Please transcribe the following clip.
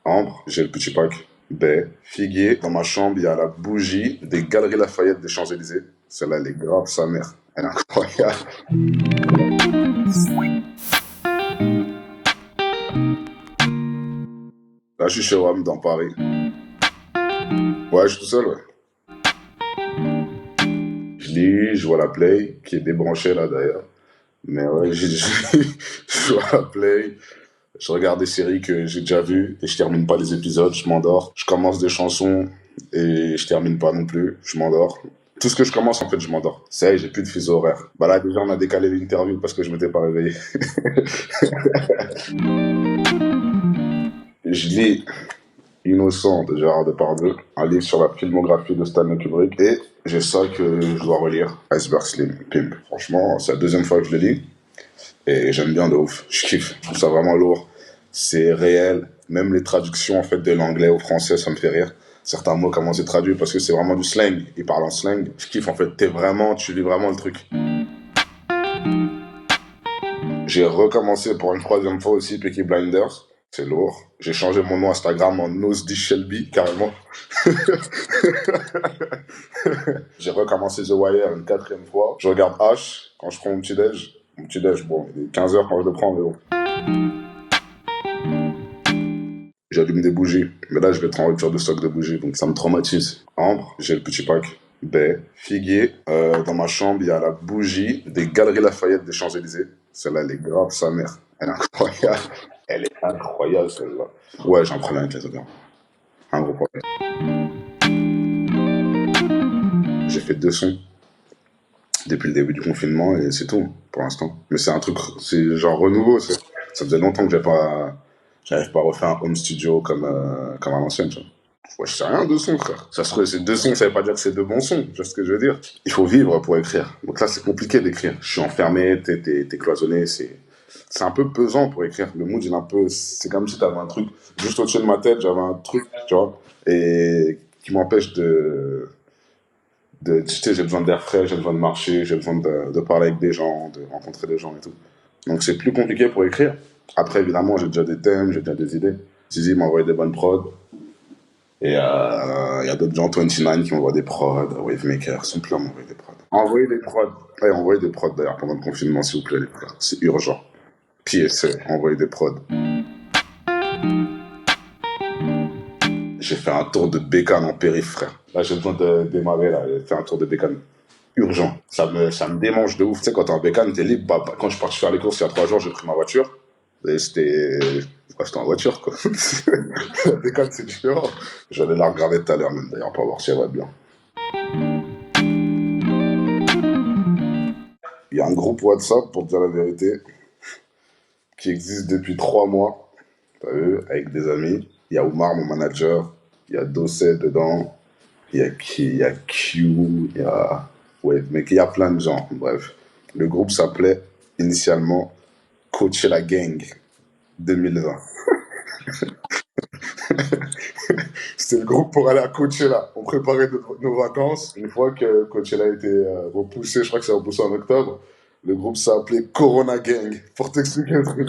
Ambre, j'ai le petit pack. Baie, figuier. Dans ma chambre, il y a la bougie des Galeries Lafayette des Champs-Élysées. Celle-là, elle est grave, sa mère. Elle est incroyable. Là, je suis chez WAM dans Paris. Ouais, je suis tout seul, ouais. Je lis, je vois la Play, qui est débranchée là d'ailleurs. Mais ouais, je vois la Play. Je regarde des séries que j'ai déjà vues et je termine pas les épisodes, je m'endors. Je commence des chansons et je termine pas non plus, je m'endors. Tout ce que je commence, en fait, je m'endors. Ça y est, j'ai plus de fuseau horaire. Bah là, déjà, on a décalé l'interview parce que je m'étais pas réveillé. Je lis Innocent de Gérard Depardieu, un livre sur la filmographie de Stanley Kubrick, et j'ai ça que je dois relire, Iceberg Slim, Pimp. Franchement, c'est la deuxième fois que je le lis, et j'aime bien de ouf. Je kiffe, je trouve ça vraiment lourd. C'est réel, même les traductions en fait de l'anglais au français, ça me fait rire. Certains mots, comment c'est traduit, parce que c'est vraiment du slang. Ils parlent en slang. Je kiffe en fait, tu lis vraiment le truc. J'ai recommencé pour une troisième fois aussi Peaky Blinders. C'est lourd. J'ai changé mon nom Instagram en Nosdy Shelby, carrément. J'ai recommencé The Wire une quatrième fois. Je regarde H quand je prends mon petit-déj. Mon petit-déj, bon, il est 15h quand je le prends, mais bon. J'allume des bougies. Mais là, je vais être en rupture de stock de bougies, donc ça me traumatise. Ambre, j'ai le petit pack. Baie, figuier. Dans ma chambre, il y a la bougie des Galeries Lafayette des Champs-Élysées. Celle-là, elle est grave, sa mère. Elle est incroyable. Elle est incroyable, celle-là. Ouais, j'ai un problème avec les odeurs. Un gros problème. J'ai fait 2 sons depuis le début du confinement et c'est tout, pour l'instant. Mais c'est un truc, c'est genre renouveau. Ça faisait longtemps que j'arrive pas à refaire un home studio comme à l'ancienne, tu vois. Ouais, je sais rien, 2 sons, frère. Ça se trouve, c'est 2 sons, ça veut pas dire que c'est 2 bons sons. Tu vois ce que je veux dire? Il faut vivre pour écrire. Donc là, c'est compliqué d'écrire. Je suis enfermé, t'es cloisonné, c'est un peu pesant pour écrire. Le mood, il est un peu, c'est comme si t'avais un truc juste au-dessus de ma tête, j'avais un truc, tu vois, et qui m'empêche tu sais, j'ai besoin d'air frais, j'ai besoin de marcher, j'ai besoin de parler avec des gens, de rencontrer des gens et tout. Donc c'est plus compliqué pour écrire. Après, évidemment, j'ai déjà des thèmes, j'ai déjà des idées. Zizi m'a envoyé des bonnes prods. Et il y a d'autres gens, 29 qui m'envoient des prods, Wavemaker, sont plus à m'envoyer des prods. Envoyez des prods. Ouais, envoyez des prods d'ailleurs pendant le confinement, s'il vous plaît, les frères. C'est urgent. PSA, envoyez des prods. J'ai fait un tour de bécane en périph', frère. Là, j'ai besoin de démarrer, là. J'ai fait un tour de bécane. Urgent. Ça me démange de ouf. Tu sais, quand t'es en bécane, t'es libre. Quand je suis parti faire les courses il y a 3 jours, j'ai pris ma voiture. Et c'était en voiture, quoi. La bécane, c'est différent. Je vais aller la regarder tout à l'heure, même, d'ailleurs, pour voir si elle va bien. Il y a un groupe WhatsApp, pour te dire la vérité, qui existe depuis 3 mois. T'as vu, avec des amis. Il y a Oumar, mon manager. Il y a Dossé dedans. Il y a Q. Il y a. Ouais, mais il y a plein de gens. Bref. Le groupe s'appelait initialement Coacher la Gang 2020. C'était le groupe pour aller à Coachella. On préparait nos vacances. Une fois que Coachella a été repoussé, je crois que c'est repoussé en octobre, le groupe s'est appelé Corona Gang. Pour t'expliquer un truc.